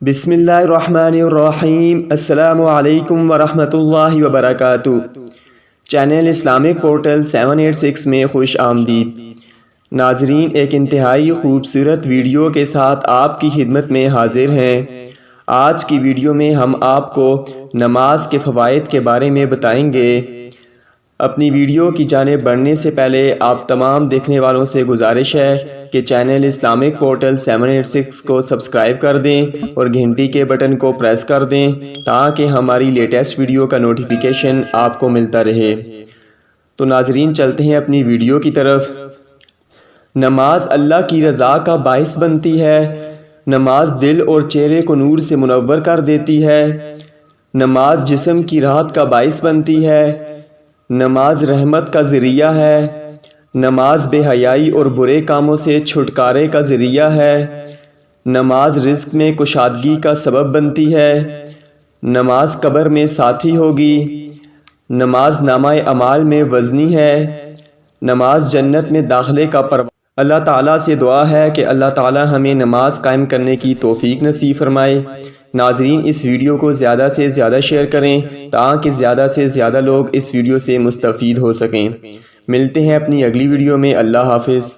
بسم اللہ الرحمن الرحیم۔ السلام علیکم ورحمۃ اللہ وبرکاتہ۔ چینل اسلامک پورٹل 786 میں خوش آمدید۔ ناظرین، ایک انتہائی خوبصورت ویڈیو کے ساتھ آپ کی خدمت میں حاضر ہیں۔ آج کی ویڈیو میں ہم آپ کو نماز کے فوائد کے بارے میں بتائیں گے۔ اپنی ویڈیو کی جانب بڑھنے سے پہلے آپ تمام دیکھنے والوں سے گزارش ہے کہ چینل اسلامک پورٹل 786 کو سبسکرائب کر دیں اور گھنٹی کے بٹن کو پریس کر دیں تاکہ ہماری لیٹسٹ ویڈیو کا نوٹیفیکیشن آپ کو ملتا رہے۔ تو ناظرین، چلتے ہیں اپنی ویڈیو کی طرف۔ نماز اللہ کی رضا کا باعث بنتی ہے۔ نماز دل اور چہرے کو نور سے منور کر دیتی ہے۔ نماز جسم کی راحت کا باعث بنتی ہے۔ نماز رحمت کا ذریعہ ہے۔ نماز بے حیائی اور برے کاموں سے چھٹکارے کا ذریعہ ہے۔ نماز رزق میں کشادگی کا سبب بنتی ہے۔ نماز قبر میں ساتھی ہوگی۔ نماز نامہ اعمال میں وزنی ہے۔ نماز جنت میں داخلے کا پروانہ۔ اللہ تعالیٰ سے دعا ہے کہ اللہ تعالیٰ ہمیں نماز قائم کرنے کی توفیق نصیب فرمائے۔ ناظرین، اس ویڈیو کو زیادہ سے زیادہ شیئر کریں تاکہ زیادہ سے زیادہ لوگ اس ویڈیو سے مستفید ہو سکیں۔ ملتے ہیں اپنی اگلی ویڈیو میں۔ اللہ حافظ۔